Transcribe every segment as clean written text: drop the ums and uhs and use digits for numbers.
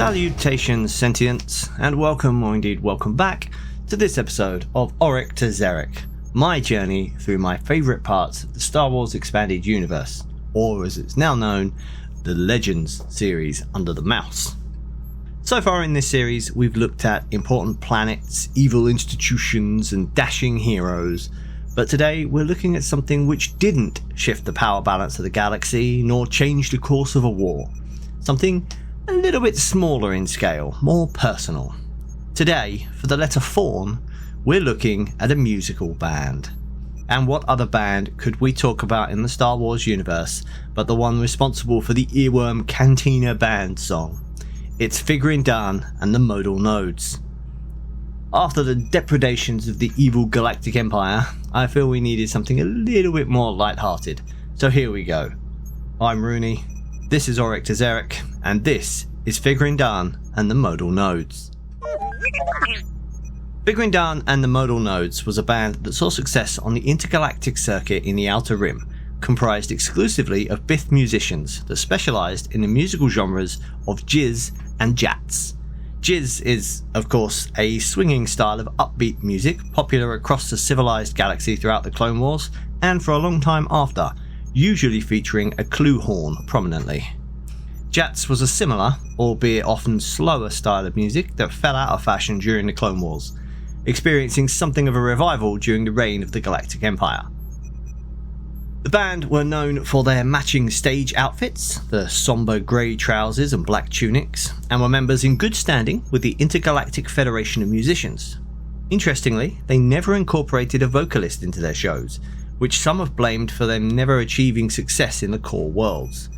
Salutations, sentients, and welcome, or indeed welcome back, to this episode of Auric to Xeric, my journey through my favourite parts of the Star Wars Expanded Universe, or as it's now known, the Legends series under the mouse. So far in this series, we've looked at important planets, evil institutions, and dashing heroes, but today we're looking at something which didn't shift the power balance of the galaxy, nor change the course of a war. Something a little bit smaller in scale, more personal. Today, for the letter Forn, we're looking at a musical band. And what other band could we talk about in the Star Wars universe but the one responsible for the earworm Cantina band song? It's Figrin and the Modal Nodes. After the depredations of the evil Galactic Empire, I feel we needed something a little bit more light-hearted. So here we go. I'm Rooney, this is Auric to Xeric, and this is Figrin and the Modal Nodes. Figrin and the Modal Nodes was a band that saw success on the intergalactic circuit in the Outer Rim, comprised exclusively of Bith musicians that specialised in the musical genres of jizz and jazz. Jizz is, of course, a swinging style of upbeat music popular across the civilised galaxy throughout the Clone Wars and for a long time after, usually featuring a clue horn prominently. Jazz was a similar, albeit often slower style of music that fell out of fashion during the Clone Wars, experiencing something of a revival during the reign of the Galactic Empire. The band were known for their matching stage outfits, the sombre grey trousers and black tunics, and were members in good standing with the Intergalactic Federation of Musicians. Interestingly, they never incorporated a vocalist into their shows, which some have blamed for them never achieving success in the core worlds.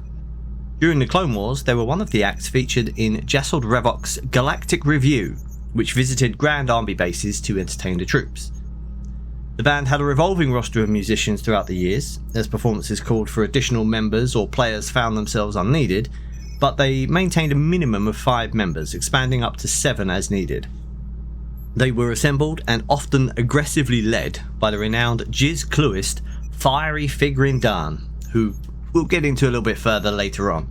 During the Clone Wars, they were one of the acts featured in Jasod Revok's Galactic Review, which visited Grand Army bases to entertain the troops. The band had a revolving roster of musicians throughout the years, as performances called for additional members or players found themselves unneeded, but they maintained a minimum of 5 members, expanding up to 7 as needed. They were assembled and often aggressively led by the renowned jizz cluist Fiery Figrin, who we'll get into a little bit further later on.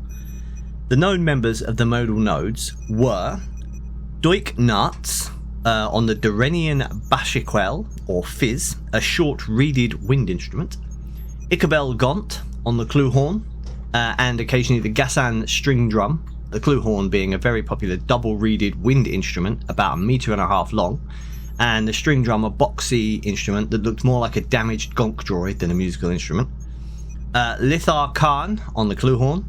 The known members of the Modal Nodes were Doik Nartz on the Dorenian Bashiquel, or Fizz, a short reeded wind instrument, Ichabel Gaunt on the clue horn, and occasionally the Gassan string drum, the clue horn being a very popular double reeded wind instrument about 1.5 meters long, and the string drum a boxy instrument that looked more like a damaged gonk droid than a musical instrument, Lithar Khan on the clue horn,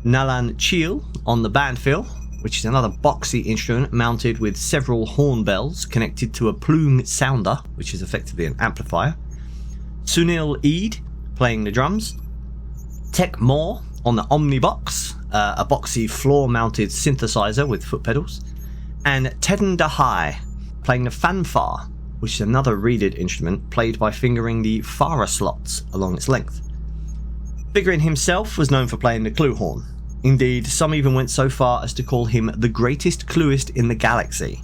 Nalan Cheel on the bandfill, which is another boxy instrument mounted with several horn bells connected to a plume sounder, which is effectively an amplifier, Sunil Eid playing the drums, Tech Moore on the Omnibox, a boxy floor-mounted synthesizer with foot pedals, and Teden Dahai playing the fanfare, which is another reeded instrument played by fingering the Farah slots along its length. Figrin himself was known for playing the clue horn. Indeed, some even went so far as to call him the greatest cluist in the galaxy.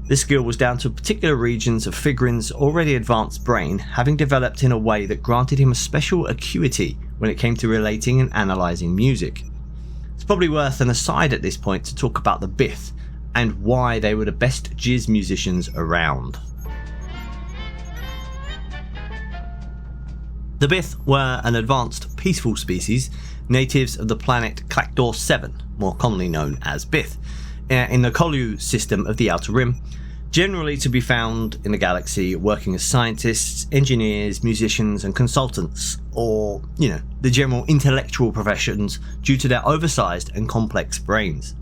This skill was down to particular regions of Figrin's already advanced brain having developed in a way that granted him a special acuity when it came to relating and analysing music. It's probably worth an aside at this point to talk about the Bith and why they were the best jizz musicians around. The Bith were an advanced, peaceful species, natives of the planet Clactor 7, more commonly known as Bith, in the Kolu system of the Outer Rim, generally to be found in the galaxy working as scientists, engineers, musicians and consultants, or, the general intellectual professions due to their oversized and complex brains.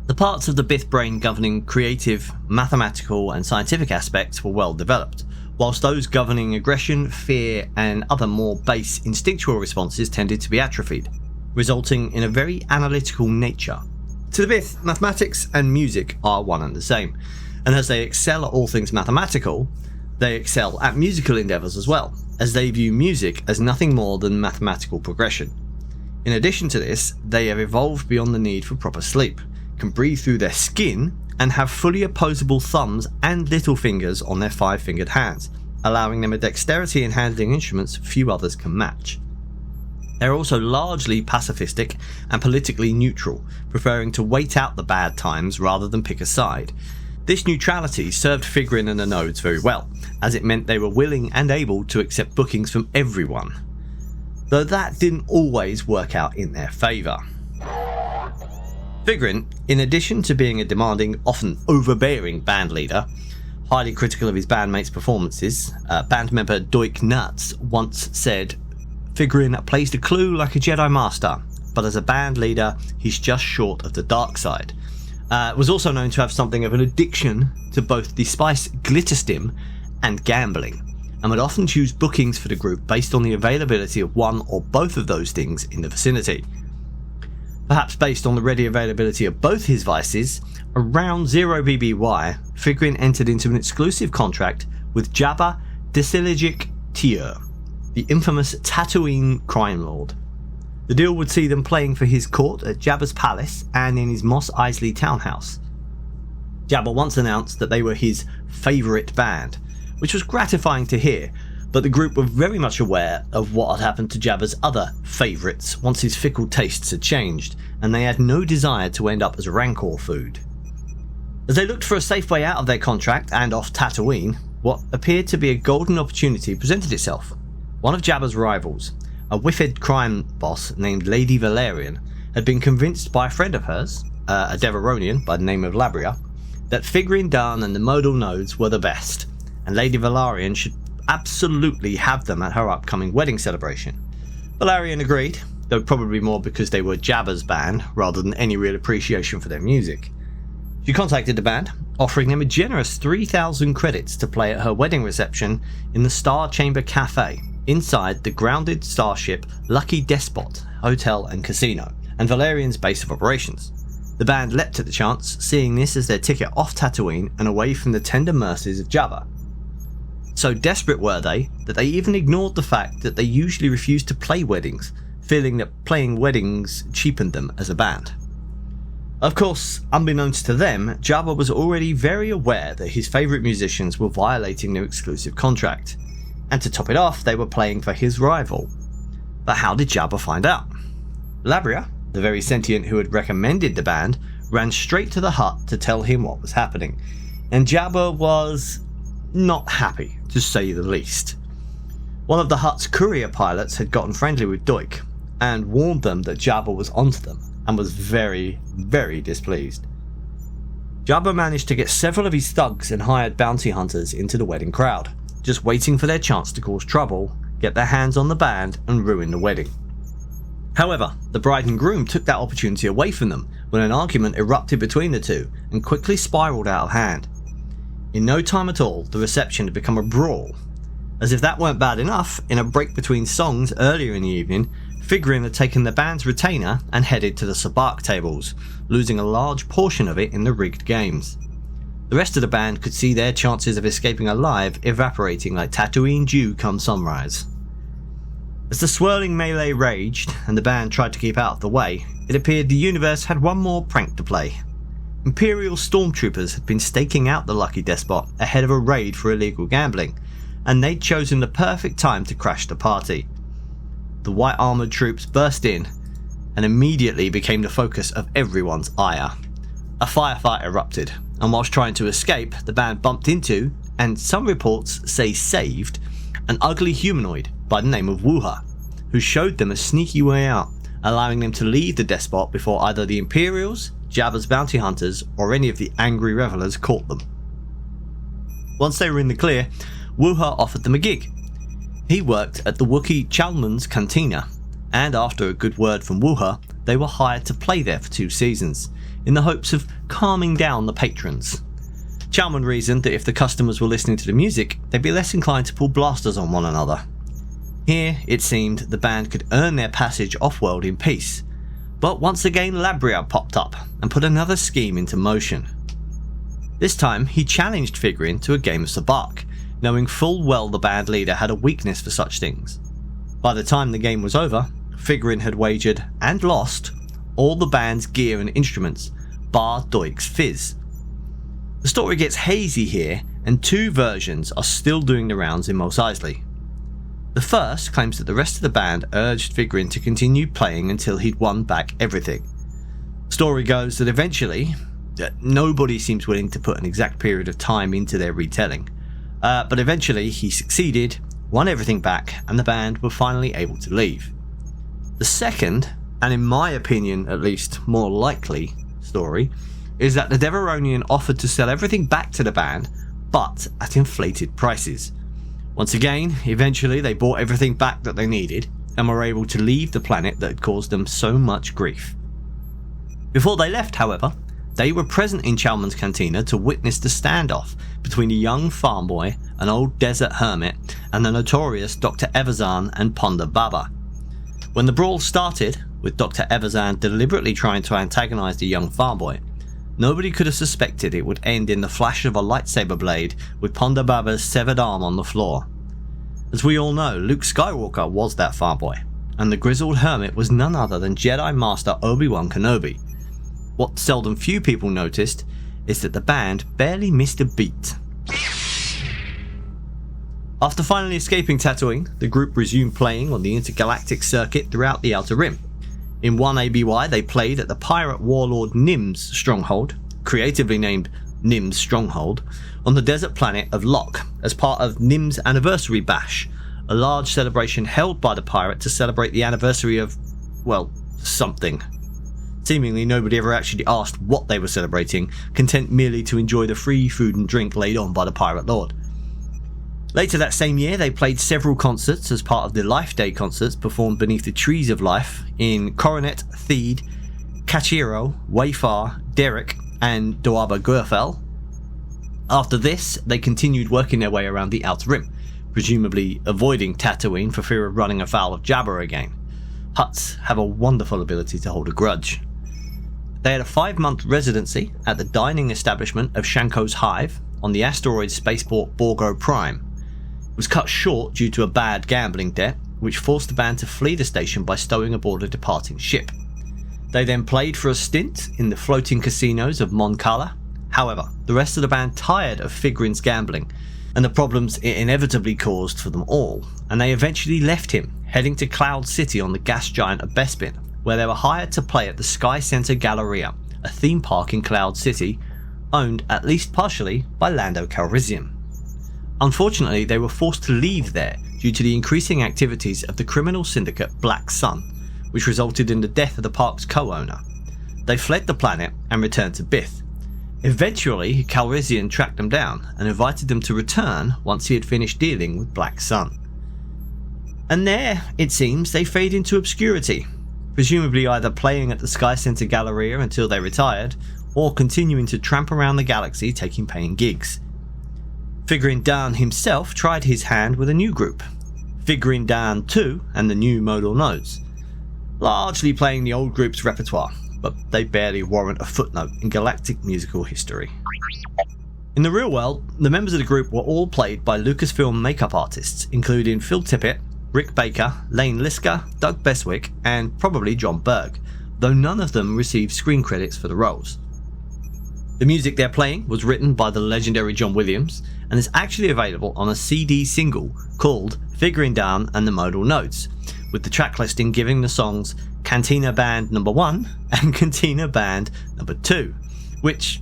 The parts of the Bith brain governing creative, mathematical and scientific aspects were well developed, whilst those governing aggression, fear and other more base instinctual responses tended to be atrophied, resulting in a very analytical nature. To the Bith, mathematics and music are one and the same, and as they excel at all things mathematical, they excel at musical endeavours as well, as they view music as nothing more than mathematical progression. In addition to this, they have evolved beyond the need for proper sleep, can breathe through their skin, and have fully opposable thumbs and little fingers on their 5-fingered hands, allowing them a dexterity in handling instruments few others can match. They're also largely pacifistic and politically neutral, preferring to wait out the bad times rather than pick a side. This neutrality served Figrin and the Nodes very well, as it meant they were willing and able to accept bookings from everyone. Though that didn't always work out in their favour. Figrin, in addition to being a demanding, often overbearing band leader, highly critical of his bandmates' performances, band member Doik Nuts once said, "Figrin plays the clue like a Jedi Master, but as a band leader, he's just short of the dark side." Was also known to have something of an addiction to both the spice glitterstim and gambling, and would often choose bookings for the group based on the availability of one or both of those things in the vicinity. Perhaps based on the ready availability of both his vices, around 0 BBY, Figrin entered into an exclusive contract with Jabba Desilegic Tier, the infamous Tatooine crime lord. The deal would see them playing for his court at Jabba's palace and in his Mos Eisley townhouse. Jabba once announced that they were his favourite band, which was gratifying to hear, but the group were very much aware of what had happened to Jabba's other favourites once his fickle tastes had changed, and they had no desire to end up as Rancor food. As they looked for a safe way out of their contract and off Tatooine, what appeared to be a golden opportunity presented itself. One of Jabba's rivals, a whiffed crime boss named Lady Valerian, had been convinced by a friend of hers, a Deveronian by the name of Labria, that Figrin Dun and the Modal Nodes were the best, and Lady Valerian should absolutely have them at her upcoming wedding celebration. Valerian agreed, though probably more because they were Jabba's band rather than any real appreciation for their music. She contacted the band, offering them a generous 3,000 credits to play at her wedding reception in the Star Chamber Cafe, inside the grounded starship Lucky Despot Hotel and Casino, and Valerian's base of operations. The band leapt at the chance, seeing this as their ticket off Tatooine and away from the tender mercies of Jabba. So desperate were they that they even ignored the fact that they usually refused to play weddings, feeling that playing weddings cheapened them as a band. Of course, unbeknownst to them, Jabba was already very aware that his favourite musicians were violating their exclusive contract, and to top it off, they were playing for his rival. But how did Jabba find out? Labria, the very sentient who had recommended the band, ran straight to the hut to tell him what was happening, and Jabba was not happy, to say the least. One of the hut's courier pilots had gotten friendly with Doik, and warned them that Jabba was onto them, and was very, very displeased. Jabba managed to get several of his thugs and hired bounty hunters into the wedding crowd, just waiting for their chance to cause trouble, get their hands on the band and ruin the wedding. However, the bride and groom took that opportunity away from them when an argument erupted between the two and quickly spiralled out of hand. In no time at all, the reception had become a brawl. As if that weren't bad enough, in a break between songs earlier in the evening, Figrin had taken the band's retainer and headed to the sabacc tables, losing a large portion of it in the rigged games. The rest of the band could see their chances of escaping alive evaporating like Tatooine dew come sunrise. As the swirling melee raged and the band tried to keep out of the way, it appeared the universe had one more prank to play. Imperial stormtroopers had been staking out the Lucky Despot ahead of a raid for illegal gambling, and they'd chosen the perfect time to crash the party. The white armoured troops burst in and immediately became the focus of everyone's ire. A firefight erupted, and whilst trying to escape, the band bumped into, and some reports say saved, an ugly humanoid by the name of Wuha, who showed them a sneaky way out, allowing them to leave the Despot before either the Imperials, Jabba's bounty hunters, or any of the angry revelers caught them. Once they were in the clear, Wuha offered them a gig. He worked at the Wookiee Chalmun's cantina, and after a good word from Wuha, they were hired to play there for 2 seasons, in the hopes of calming down the patrons. Chalmun reasoned that if the customers were listening to the music, they'd be less inclined to pull blasters on one another. Here, it seemed, the band could earn their passage off-world in peace, but once again Labria popped up and put another scheme into motion. This time, he challenged Figrin to a game of sabacc, knowing full well the band leader had a weakness for such things. By the time the game was over, Figrin had wagered, and lost, all the band's gear and instruments, bar Doik's fizz. The story gets hazy here, and 2 versions are still doing the rounds in Mos Eisley. The first claims that the rest of the band urged Figrin to continue playing until he'd won back everything. Story goes that eventually, nobody seems willing to put an exact period of time into their retelling, but eventually he succeeded, won everything back, and the band were finally able to leave. The second, and in my opinion at least more likely, story is that the Deveronian offered to sell everything back to the band, but at inflated prices. Once again, eventually they bought everything back that they needed and were able to leave the planet that had caused them so much grief. Before they left, however, they were present in Chalmun's cantina to witness the standoff between a young farm boy, an old desert hermit, and the notorious Dr. Evazan and Ponda Baba. When the brawl started, with Dr. Evazan deliberately trying to antagonize the young farm boy, nobody could have suspected it would end in the flash of a lightsaber blade with Ponda Baba's severed arm on the floor. As we all know, Luke Skywalker was that farm boy, and the grizzled hermit was none other than Jedi Master Obi-Wan Kenobi. What seldom few people noticed is that the band barely missed a beat. After finally escaping Tatooine, the group resumed playing on the intergalactic circuit throughout the Outer Rim. In one ABY, they played at the pirate warlord Nim's stronghold, creatively named Nim's Stronghold, on the desert planet of Lok as part of Nim's Anniversary Bash, a large celebration held by the pirate to celebrate the anniversary of, well, something. Seemingly nobody ever actually asked what they were celebrating, content merely to enjoy the free food and drink laid on by the pirate lord. Later that same year, they played several concerts as part of the Life Day concerts performed beneath the Trees of Life in Coronet, Theed, Cachiro, Wayfar, Derek, and Doaba Gurfel. After this, they continued working their way around the Outer Rim, presumably avoiding Tatooine for fear of running afoul of Jabba again. Hutts have a wonderful ability to hold a grudge. They had a 5-month residency at the dining establishment of Shanko's Hive on the asteroid spaceport Borgo Prime. It was cut short due to a bad gambling debt, which forced the band to flee the station by stowing aboard a departing ship. They then played for a stint in the floating casinos of Mon Cala. However, the rest of the band tired of Figrin's gambling and the problems it inevitably caused for them all, and they eventually left him, heading to Cloud City on the gas giant of Bespin, where they were hired to play at the Sky Center Galleria, a theme park in Cloud City, owned at least partially by Lando Calrissian. Unfortunately, they were forced to leave there due to the increasing activities of the criminal syndicate Black Sun, which resulted in the death of the park's co-owner. They fled the planet and returned to Bith. Eventually, Calrissian tracked them down and invited them to return once he had finished dealing with Black Sun. And there, it seems, they fade into obscurity, presumably either playing at the Sky Center Galleria until they retired, or continuing to tramp around the galaxy taking paying gigs. Figrin D'an himself tried his hand with a new group, Figrin D'an 2 and the new Modal Nodes, largely playing the old group's repertoire, but they barely warrant a footnote in galactic musical history. In the real world, the members of the group were all played by Lucasfilm makeup artists, including Phil Tippett, Rick Baker, Lane Liska, Doug Beswick, and probably John Berg, though none of them received screen credits for the roles. The music they're playing was written by the legendary John Williams and is actually available on a CD single called Figrin D'an and the Modal Nodes, with the track listing giving the songs Cantina Band No. 1 and Cantina Band No. 2, which,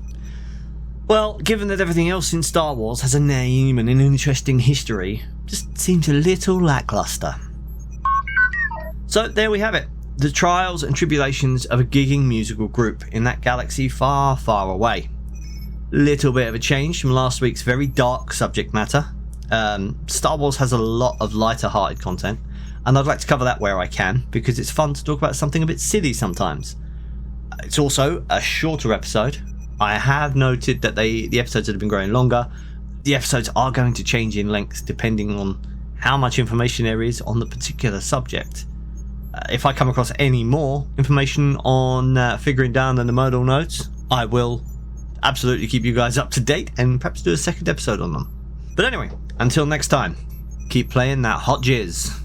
well, given that everything else in Star Wars has a name and an interesting history, just seems a little lackluster. So there we have it. The trials and tribulations of a gigging musical group in that galaxy far, far away. Little bit of a change from last week's very dark subject matter. Star Wars has a lot of lighter hearted content, and I'd like to cover that where I can, because it's fun to talk about something a bit silly sometimes. It's also a shorter episode. I have noted that the episodes have been growing longer. The episodes are going to change in length depending on how much information there is on the particular subject. If I come across any more information on Figrin D'an and the Modal Nodes, I will absolutely keep you guys up to date and perhaps do a second episode on them. But anyway, until next time, keep playing that hot jizz.